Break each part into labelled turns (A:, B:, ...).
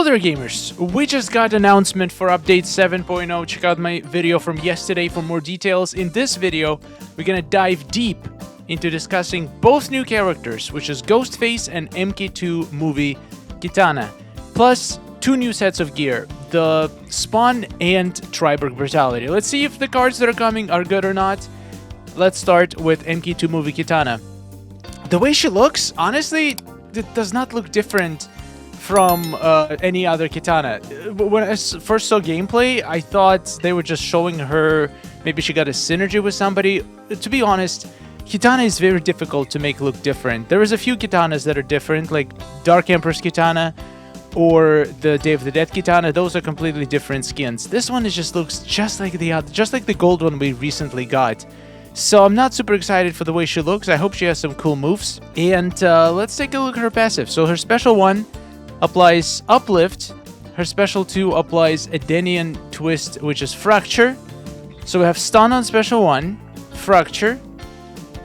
A: Hello there gamers, we just got announcement for update 7.0. Check out my video from yesterday for more details. In this video, we're gonna dive deep into discussing both new characters, which is Ghostface and MK2 Movie Kitana, plus two new sets of gear, the Spawn and Triborg Brutality. Let's see if the cards that are coming are good or not. Let's start with MK2 Movie Kitana. The way she looks, honestly, it does not look different from any other Kitana. When I first saw gameplay, I thought they were just showing her, maybe she got a synergy with somebody. To be honest, Kitana is very difficult to make look different. There is a few Kitanas that are different, like Dark Empress Kitana or the Day of the Dead Kitana. Those are completely different skins. This one just looks just like the other, just like the gold one we recently got. So I'm not super excited for the way she looks. I hope she has some cool moves. And let's take a look at her passive. So her special 1 applies Uplift. Her special 2 applies Edenian Twist, which is Fracture. So we have Stun on special 1, Fracture,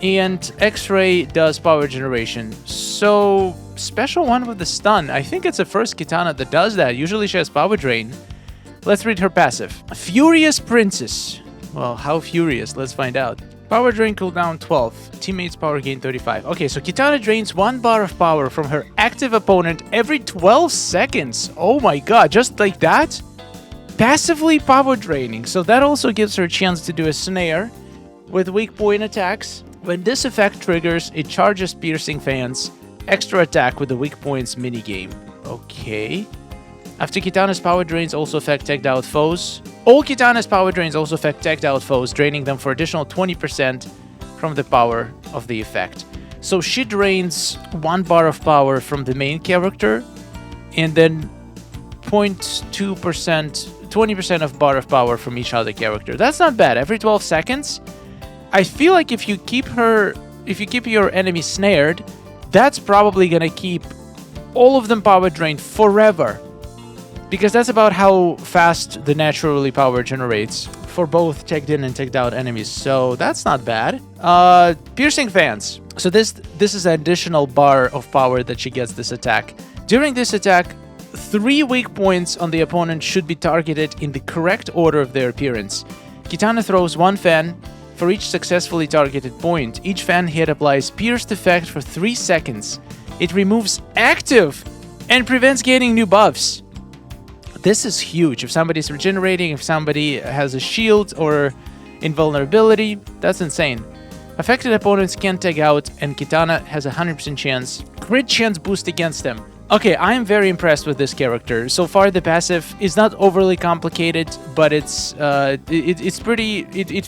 A: and X-Ray does Power Generation. So special 1 with the Stun. I think it's the first Kitana that does that. Usually she has Power Drain. Let's read her passive. Furious Princess. Well, how furious? Let's find out. Power Drain cooldown 12. Teammates power gain 35. Okay, so Kitana drains 1 bar of power from her active opponent every 12 seconds. Oh my god, just like that? Passively power draining. So that also gives her a chance to do a snare with weak point attacks. When this effect triggers, it charges Piercing Fans, extra attack with the weak points minigame. Okay. After Kitana's power drains also affect tagged out foes. All Kitana's power drains also affect tagged out foes, draining them for additional 20% from the power of the effect. So she drains 1 bar of power from the main character, and then 0.2%, 20% of bar of power from each other character. That's not bad. Every 12 seconds. I feel like if you keep your enemy snared, that's probably gonna keep all of them power drained forever. Because that's about how fast the naturally power generates for both tagged in and tagged out enemies. So that's not bad. Piercing Fans. So this is an additional bar of power that she gets this attack. During this attack, 3 weak points on the opponent should be targeted in the correct order of their appearance. Kitana throws 1 fan for each successfully targeted point. Each fan hit applies Pierced effect for 3 seconds. It removes active and prevents gaining new buffs. This is huge. If somebody's regenerating, if somebody has a shield or invulnerability, that's insane. Affected opponents can tag out, and Kitana has a 100% chance, crit chance boost against them. Okay, I am very impressed with this character. So far, the passive is not overly complicated, but it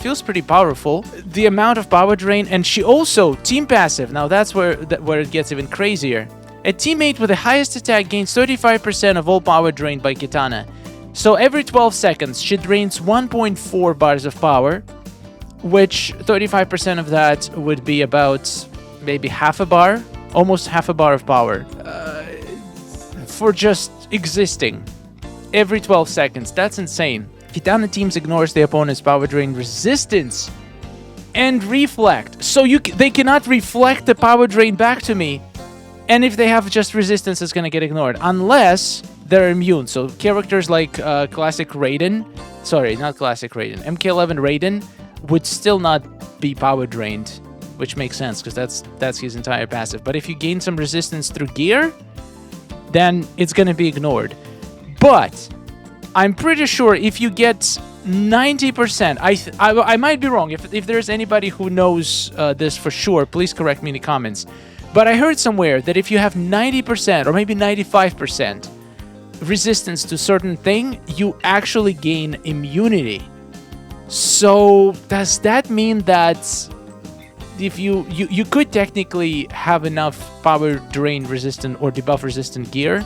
A: feels pretty powerful. The amount of power drain, and she also team passive. Now that's where it gets even crazier. A teammate with the highest attack gains 35% of all power drained by Kitana. So every 12 seconds, she drains 1.4 bars of power, which 35% of that would be about maybe half a bar, almost half a bar of power for just existing every 12 seconds. That's insane. Kitana teams ignores the opponent's power drain resistance and reflect. So they cannot reflect the power drain back to me. And if they have just resistance, it's going to get ignored. Unless they're immune. So characters like Classic Raiden... Sorry, not Classic Raiden. MK11 Raiden would still not be power drained. Which makes sense, because that's his entire passive. But if you gain some resistance through gear, then it's going to be ignored. But I'm pretty sure if you get 90%... I might be wrong. If there's anybody who knows this for sure, please correct me in the comments. But I heard somewhere that if you have 90% or maybe 95% resistance to certain thing, you actually gain immunity. So does that mean that if you could technically have enough power drain resistant or debuff resistant gear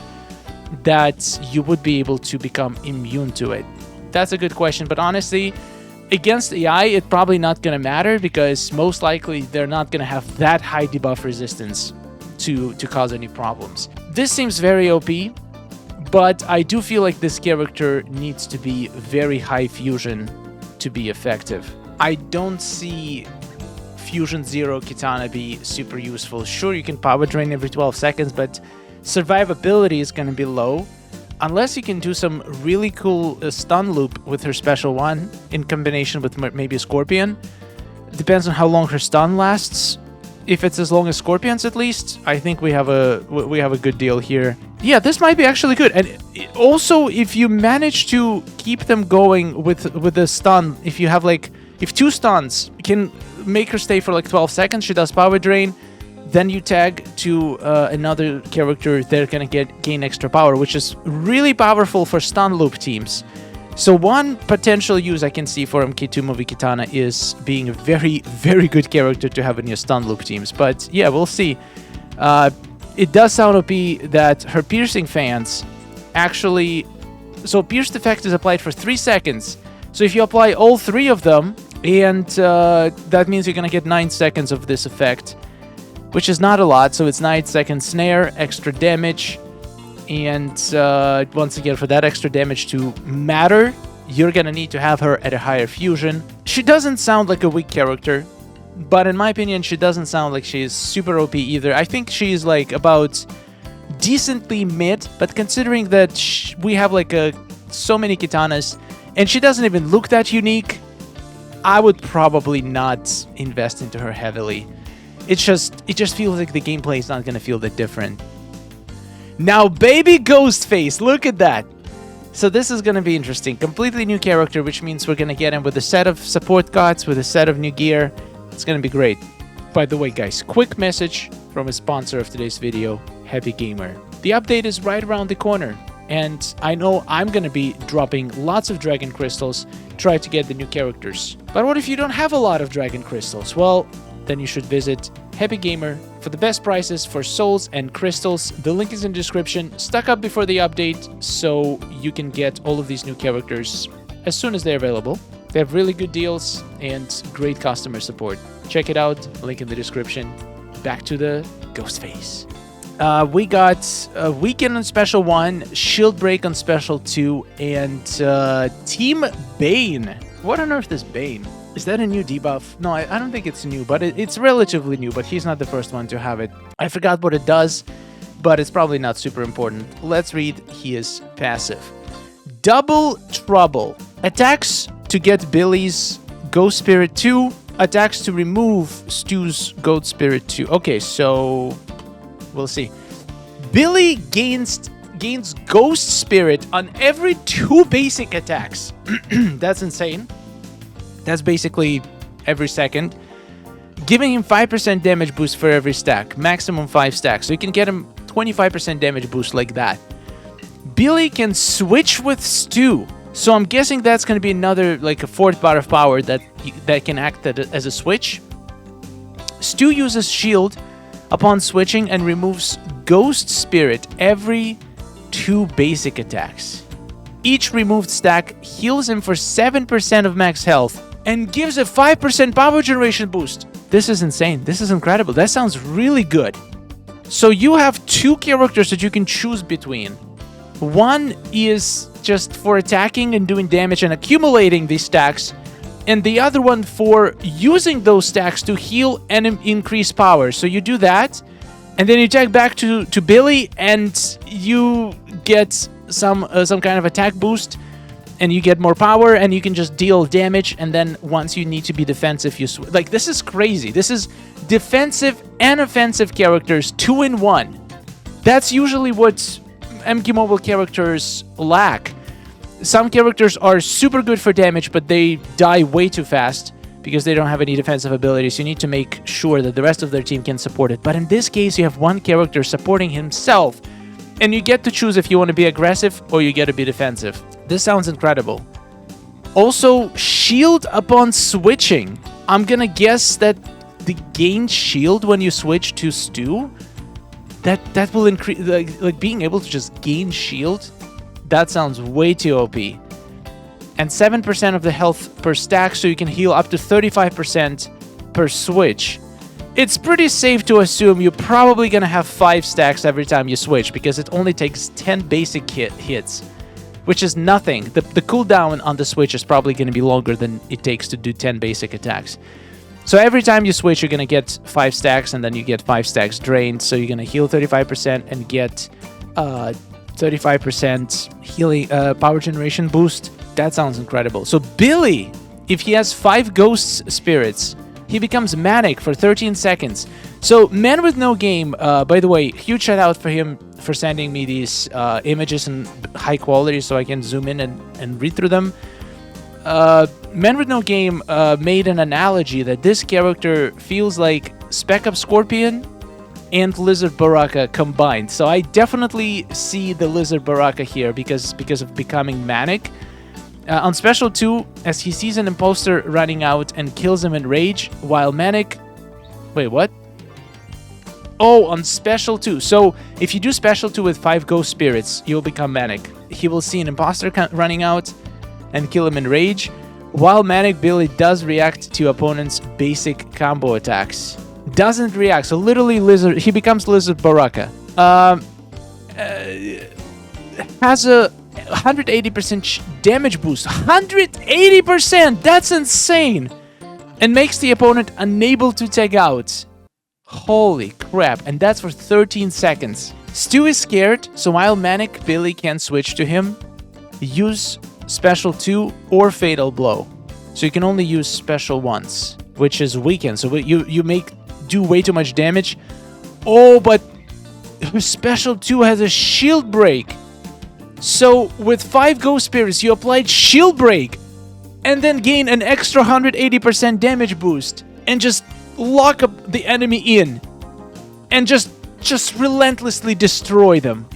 A: that you would be able to become immune to it? That's a good question, but honestly, against AI, it's probably not going to matter because most likely they're not going to have that high debuff resistance to cause any problems. This seems very OP, but I do feel like this character needs to be very high fusion to be effective. I don't see Fusion 0 Kitana be super useful. Sure, you can power drain every 12 seconds, but survivability is going to be low. unless you can do some really cool stun loop with her special one in combination with maybe a Scorpion. Depends on how long her stun lasts. If it's as long as Scorpion's, at least, I think we have a good deal here. Yeah, this might be actually good. And also, if you manage to keep them going with the stun, if you have like, if 2 stuns can make her stay for like 12 seconds, she does power drain, then you tag to another character, they're gonna gain extra power, which is really powerful for stun loop teams. So one potential use I can see for MK2 Movie Kitana is being a very, very good character to have in your stun loop teams. But yeah, we'll see. It does sound OP that her piercing fans actually... So pierced effect is applied for 3 seconds. So if you apply all 3 of them, and that means you're gonna get 9 seconds of this effect, which is not a lot. So it's 9-second snare, extra damage. And once again, for that extra damage to matter, you're gonna need to have her at a higher fusion. She doesn't sound like a weak character, but in my opinion, she doesn't sound like she's super OP either. I think she's like about decently mid, but considering that we have like so many Kitanas, and she doesn't even look that unique, I would probably not invest into her heavily. It just feels like the gameplay is not gonna feel that different. Now, baby Ghostface, look at that. So this is going to be interesting. Completely new character, which means we're going to get him with a set of support cards, with a set of new gear. It's going to be great. By the way, guys, quick message from a sponsor of today's video, HappyGamer. The update is right around the corner, and I know I'm going to be dropping lots of Dragon Crystals, try to get the new characters. But what if you don't have a lot of Dragon Crystals? Well, then you should visit HappyGamer for the best prices for souls and crystals. The link is in the description. Stock up before the update so you can get all of these new characters as soon as they're available. They have really good deals and great customer support. Check it out, link in the description. Back to the Ghostface. We got a Weekend on Special 1, Shield Break on Special 2, and Team Bane. What on earth is Bane? Is that a new debuff? No, I don't think it's new, but it's relatively new, but he's not the first one to have it. I forgot what it does, but it's probably not super important. Let's read his passive. Double Trouble. Attacks to get Billy's Ghost Spirit 2. Attacks to remove Stu's Goat Spirit 2. Okay, so we'll see. Billy gains Ghost Spirit on every 2 basic attacks. That's insane. That's basically every second. Giving him 5% damage boost for every stack. Maximum 5 stacks. So you can get him 25% damage boost like that. Billy can switch with Stu. So I'm guessing that's going to be another, like a 4th bar of power that can act as a switch. Stu uses shield upon switching and removes Ghost Spirit every 2 basic attacks. Each removed stack heals him for 7% of max health and gives a 5% power generation boost. This is insane. This is incredible. That sounds really good. So you have 2 characters that you can choose between. One is just for attacking and doing damage and accumulating these stacks, and the other one for using those stacks to heal and increase power. So you do that, and then you tag back to Billy, and you get some kind of attack boost, and you get more power, and you can just deal damage, and then once you need to be defensive, you like, this is crazy. This is defensive and offensive characters 2 in 1. That's usually what MK Mobile characters lack. Some characters are super good for damage, but they die way too fast because they don't have any defensive abilities. You need to make sure that the rest of their team can support it. But in this case, you have one character supporting himself, and you get to choose if you want to be aggressive or you get to be defensive. This sounds incredible. Also, shield upon switching. I'm gonna guess that the gain shield when you switch to Stu, that will increase, like being able to just gain shield. That sounds way too OP. And 7% of the health per stack, so you can heal up to 35% per switch. It's pretty safe to assume you're probably gonna have 5 stacks every time you switch, because it only takes 10 basic hits, which is nothing. The cooldown on the switch is probably gonna be longer than it takes to do 10 basic attacks. So every time you switch, you're gonna get 5 stacks, and then you get 5 stacks drained, so you're gonna heal 35% and get 35% healing, power generation boost. That sounds incredible. So Billy, if he has 5 ghost spirits, he becomes manic for 13 seconds. So Man With No Game, by the way, huge shout out for him for sending me these images in high quality so I can zoom in and read through them. Man With No Game made an analogy that this character feels like Spec Up Scorpion and Lizard Baraka combined. So I definitely see the Lizard Baraka here because of becoming manic. On Special 2, as he sees an imposter running out and kills him in rage, while manic... Wait, what? Oh, on Special 2. So if you do Special 2 with 5 ghost spirits, you'll become manic. He will see an imposter running out and kill him in rage, while manic Billy does react to opponents' basic combo attacks. Doesn't react, so literally Lizard, he becomes Lizard Baraka. Has a 180% damage boost. 180%! That's insane! And makes the opponent unable to tag out. Holy crap, and that's for 13 seconds. Stu is scared, so while manic Billy can switch to him, use Special 2 or Fatal Blow. So you can only use Special once, which is weakened. So you do way too much damage. Oh, but Special 2 has a shield break. So with 5 ghost spirits, you applied shield break and then gain an extra 180% damage boost and just lock up the enemy in and just relentlessly destroy them.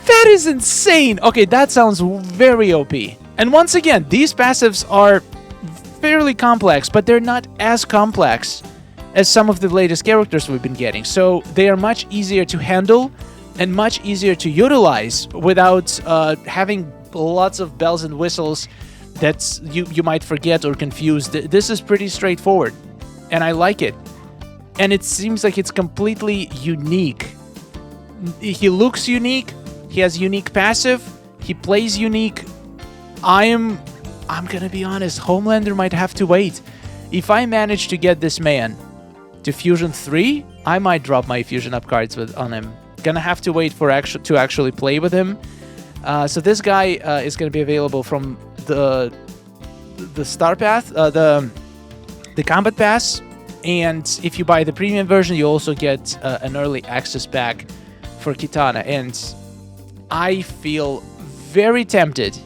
A: That is insane. Okay, that sounds very OP. And once again, these passives are fairly complex, but they're not as complex as some of the latest characters we've been getting. So they are much easier to handle and much easier to utilize without having lots of bells and whistles that you might forget or confuse. This is pretty straightforward, and I like it. And it seems like it's completely unique. He looks unique. He has unique passive. He plays unique. I'm gonna be honest, Homelander might have to wait. If I manage to get this man to Fusion 3, I might drop my Fusion Up cards on him. Gonna have to wait for to actually play with him. So this guy is gonna be available from the Star Path, the Combat Pass, and if you buy the premium version, you also get an early access pack for Kitana. And I feel very tempted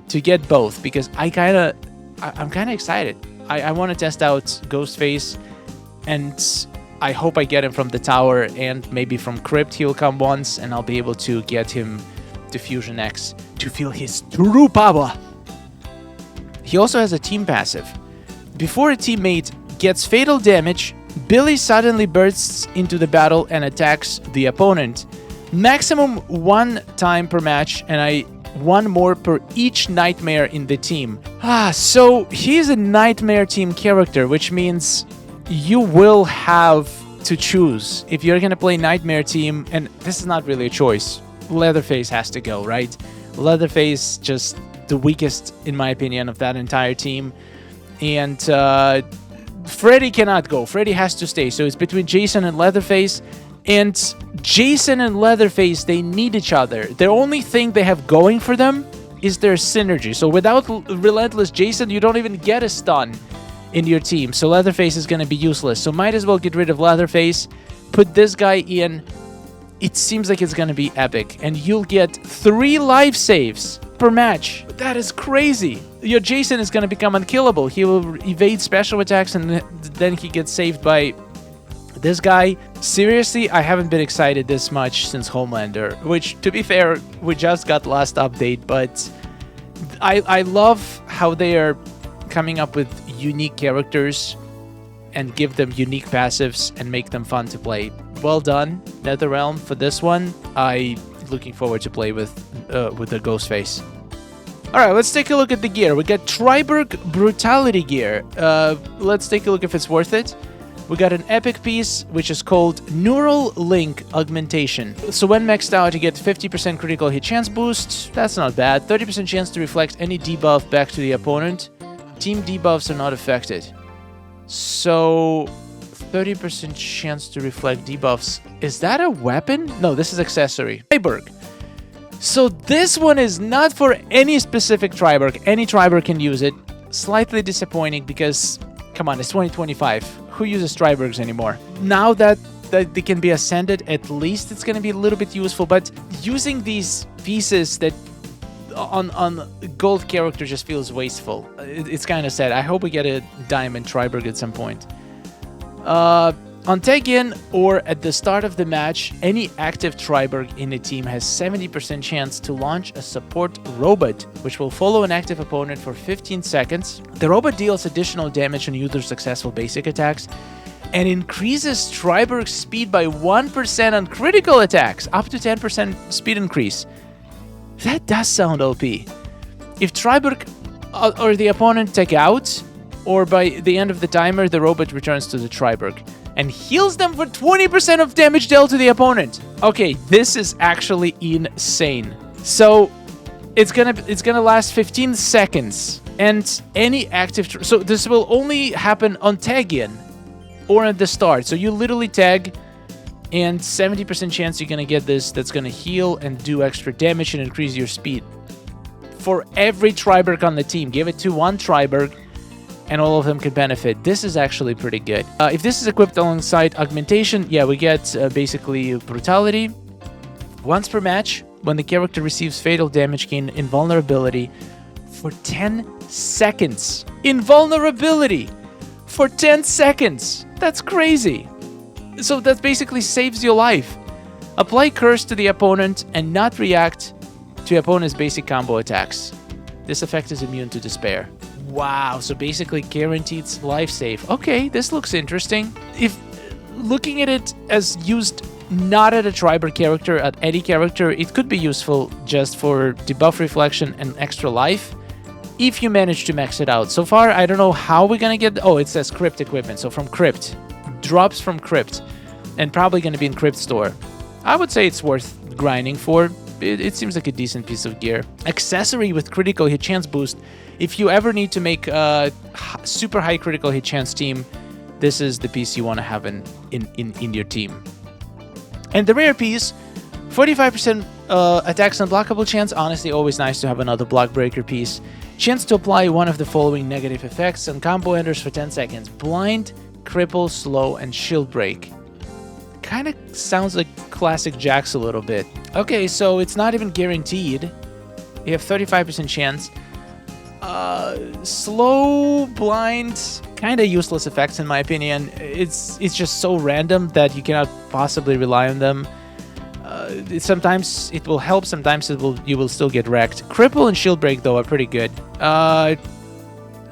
A: to get both because I'm kind of excited. I want to test out Ghostface, and I hope I get him from the tower, and maybe from Crypt he'll come once, and I'll be able to get him to Fusion X to feel his true power. He also has a team passive. Before a teammate gets fatal damage, Billy suddenly bursts into the battle and attacks the opponent. Maximum 1 time per match, and 1 more per each nightmare in the team. So he's a nightmare team character, which means you will have to choose if you're gonna play nightmare team, and this is not really a choice. Leatherface has to go, right? Leatherface, just the weakest, in my opinion, of that entire team. And Freddy cannot go. Freddy has to stay. So it's between Jason and Leatherface. And Jason and Leatherface, they need each other. The only thing they have going for them is their synergy. So without Relentless Jason, you don't even get a stun in your team. So Leatherface is going to be useless. So might as well get rid of Leatherface, put this guy in. It seems like it's going to be epic. And you'll get 3 life saves per match. That is crazy. Your Jason is going to become unkillable. He will evade special attacks, and then he gets saved by this guy. Seriously, I haven't been excited this much since Homelander, which, to be fair, we just got last update, but I love how they are coming up with unique characters and give them unique passives and make them fun to play. Well done, NetherRealm, for this one. I'm looking forward to play with the Ghostface. Alright, let's take a look at the gear. We got Triborg Brutality gear. Let's take a look if it's worth it. We got an epic piece, which is called Neural Link Augmentation. So when maxed out, you get 50% critical hit chance boost. That's not bad. 30% chance to reflect any debuff back to the opponent. Team debuffs are not affected. So 30% chance to reflect debuffs. Is that a weapon? No, this is accessory. Triborg. So this one is not for any specific Triborg. Any Triborg can use it. Slightly disappointing because, come on, it's 2025. Who uses Triborgs anymore? Now that they can be ascended, at least it's going to be a little bit useful. But using these pieces that on gold character just feels wasteful. It's kind of sad. I hope we get a diamond Triborg at some point. On tag-in or at the start of the match, any active Triborg in a team has 70% chance to launch a support robot, which will follow an active opponent for 15 seconds. The robot deals additional damage on user successful basic attacks and increases Triborg's speed by 1% on critical attacks, up to 10% speed increase. That does sound OP. If Triborg or the opponent tag out, or by the end of the timer, the robot returns to the Triborg and heals them for 20% of damage dealt to the opponent. Okay, this is actually insane. So it's gonna last 15 seconds, and any active. So this will only happen on tag-in or at the start. So you literally tag, and 70% chance you're gonna get this. That's gonna heal and do extra damage and increase your speed. For every Triborg on the team, give it to one Triborg, and all of them could benefit. This is actually pretty good. If this is equipped alongside augmentation, yeah, we get basically brutality. Once per match, when the character receives fatal damage, gain invulnerability for 10 seconds. Invulnerability for 10 seconds. That's crazy. So that basically saves your life. Apply curse to the opponent and not react to opponent's basic combo attacks. This effect is immune to despair. Wow, so basically guaranteed life save. Okay, this looks interesting. If looking at it as used not at a Triborg character, at any character, it could be useful just for debuff reflection and extra life, if you manage to max it out. So far, I don't know how we're gonna get... Oh, it says Crypt equipment, so from Crypt. Drops from Crypt, and probably gonna be in Crypt store. I would say it's worth grinding for. It seems like a decent piece of gear. Accessory with critical hit chance boost. If you ever need to make a super high critical hit chance team, this is the piece you want to have in your team. And the rare piece, 45% attacks unblockable chance. Honestly, always nice to have another block breaker piece. Chance to apply one of the following negative effects on combo enders for 10 seconds. Blind, cripple, slow, and shield break. Kind of sounds like classic Jax a little bit. Okay, so it's not even guaranteed. You have 35% chance. Slow, blind, kind of useless effects in my opinion. It's just so random that you cannot possibly rely on them. Sometimes it will help, sometimes you will still get wrecked. Cripple and shield break though are pretty good.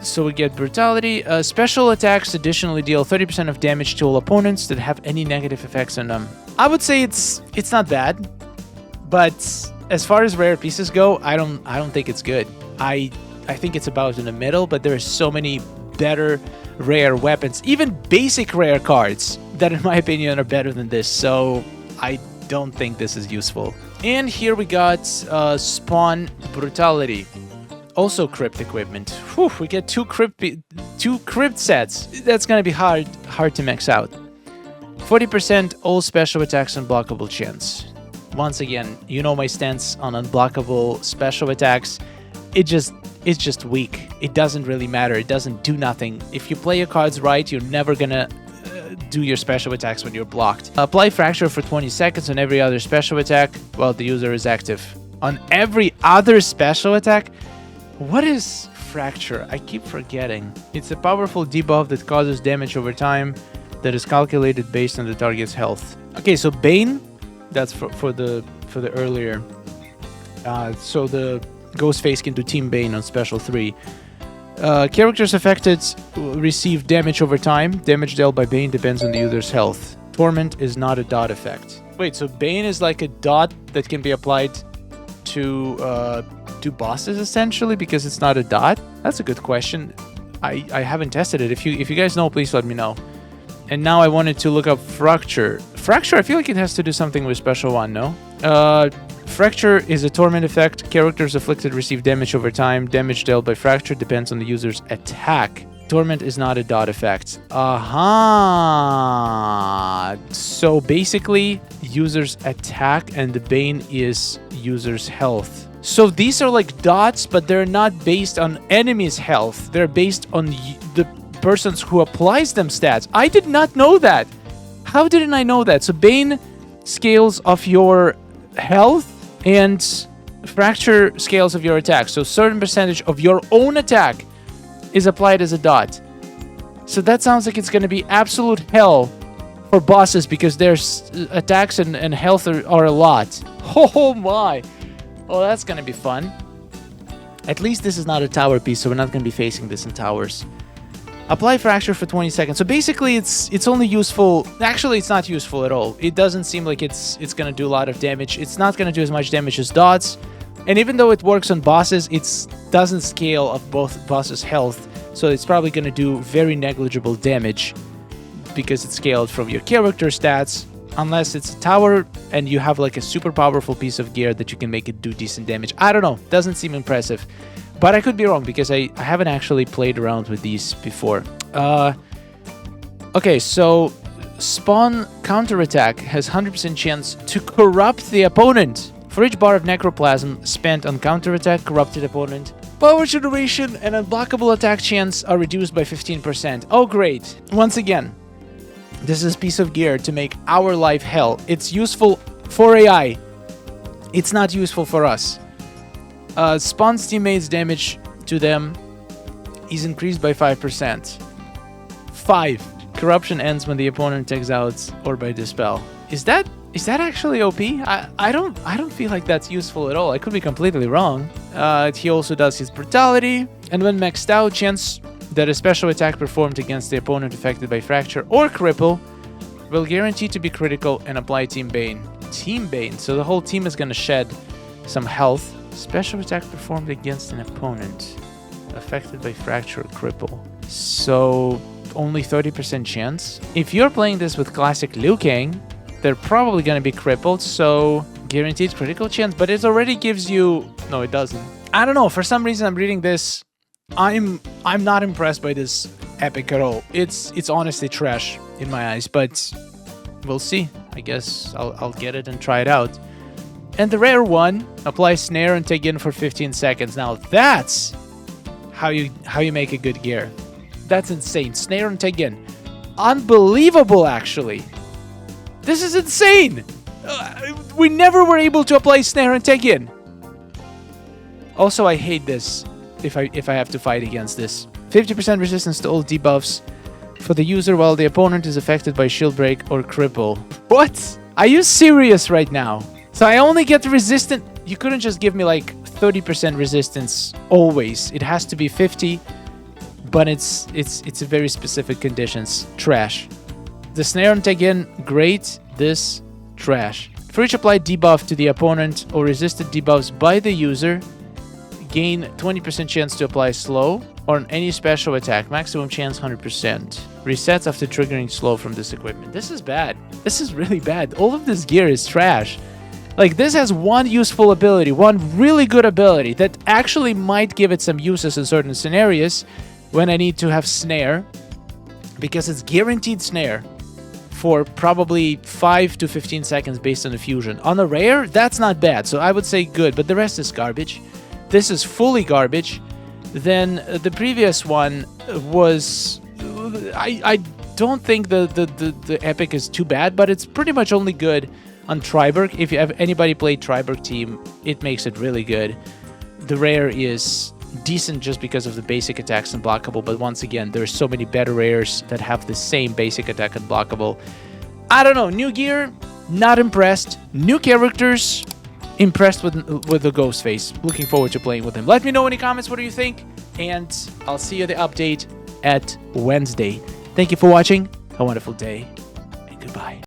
A: So we get brutality. Special attacks additionally deal 30% of damage to all opponents that have any negative effects on them. I would say it's not bad, but as far as rare pieces go, I don't think it's good. I think it's about in the middle, but there are so many better rare weapons, even basic rare cards, that in my opinion are better than this. So I don't think this is useful. And here we got Spawn Brutality. Also Crypt equipment. Whew, we get two crypt sets. That's gonna be hard to max out. 40% all special attacks unblockable chance. Once again, you know my stance on unblockable special attacks. It's just weak. It doesn't really matter. It doesn't do nothing. If you play your cards right, you're never gonna do your special attacks when you're blocked. Apply Fracture for 20 seconds on every other special attack while the user is active. On every other special attack? What is Fracture? I keep forgetting. It's a powerful debuff that causes damage over time that is calculated based on the target's health. Okay, so Bane, that's for the earlier. So the Ghostface can do Team Bane on Special 3. Characters affected receive damage over time. Damage dealt by Bane depends on the user's health. Torment is not a dot effect. Wait, so Bane is like a dot that can be applied to bosses essentially because it's not a dot? That's a good question. I haven't tested it. If you guys know, please let me know. And now I wanted to look up Fracture. Fracture, I feel like it has to do something with Special 1, no? Fracture is a torment effect. Characters afflicted receive damage over time. Damage dealt by Fracture depends on the user's attack. Torment is not a dot effect. Aha. So basically, user's attack and the Bane is user's health. So these are like dots, but they're not based on enemy's health. They're based on the persons who applies them stats. I did not know that. How didn't I know that? So Bane scales of your health and Fracture scales of your attack. So certain percentage of your own attack is applied as a dot. So that sounds like it's going to be absolute hell for bosses because their attacks and health are a lot. Oh my. Oh, that's going to be fun. At least this is not a tower piece, so we're not going to be facing this in towers. Apply Fracture for 20 seconds. So basically, it's only useful... Actually, it's not useful at all. It doesn't seem like it's going to do a lot of damage. It's not going to do as much damage as dots. And even though it works on bosses, it doesn't scale of both bosses' health. So it's probably going to do very negligible damage because it's scaled from your character stats. Unless it's a tower and you have like a super powerful piece of gear that you can make it do decent damage. I don't know. Doesn't seem impressive. But I could be wrong because I haven't actually played around with these before. Okay, so Spawn Counterattack has 100% chance to corrupt the opponent. For each bar of Necroplasm spent on counterattack, corrupted opponent, power generation and unblockable attack chance are reduced by 15%. Oh, great. Once again, this is a piece of gear to make our life hell. It's useful for AI. It's not useful for us. Spawn's teammates' damage to them is increased by 5%. 5. Corruption ends when the opponent takes out or by dispel. Is that actually OP? I don't feel like that's useful at all. I could be completely wrong. He also does his brutality, and when maxed out, chance that a special attack performed against the opponent affected by Fracture or Cripple will guarantee to be critical and apply Team Bane. Team Bane. So the whole team is gonna shed some health. Special attack performed against an opponent affected by Fracture or Cripple. So only 30% chance. If you're playing this with classic Liu Kang, they're probably going to be crippled, so guaranteed critical chance, but it already gives you... No, it doesn't. I don't know, for some reason I'm reading this. I'm not impressed by this epic at all. It's honestly trash in my eyes, but we'll see. I guess I'll get it and try it out. And the rare one, apply Snare and take in for 15 seconds. Now that's how you make a good gear. That's insane. Snare and take in. Unbelievable, actually. This is insane. We never were able to apply Snare and take in. Also, I hate this if I have to fight against this. 50% resistance to all debuffs for the user while the opponent is affected by shield break or cripple. What? Are you serious right now? So I only get resistant. You couldn't just give me like 30% resistance always. It has to be 50, but it's a very specific conditions. Trash. The Snare and take in, great. This, trash. For each applied debuff to the opponent or resisted debuffs by the user, gain 20% chance to apply slow or on any special attack. Maximum chance 100%. Resets after triggering slow from this equipment. This is bad. This is really bad. All of this gear is trash. Like, this has one useful ability, one really good ability that actually might give it some uses in certain scenarios when I need to have Snare, because it's guaranteed Snare for probably 5 to 15 seconds based on the fusion. On a rare, that's not bad, so I would say good, but the rest is garbage. This is fully garbage. Then the previous one was... I don't think the epic is too bad, but it's pretty much only good on Triborg. If you have anybody played Triborg team, it makes it really good. The rare is decent just because of the basic attacks and blockable, but once again, there's so many better rares that have the same basic attack and blockable. I don't know, new gear, not impressed. New characters, impressed with the Ghostface. Looking forward to playing with him. Let me know in the comments what do you think, and I'll see you the update at Wednesday. Thank you for watching, a wonderful day, and goodbye.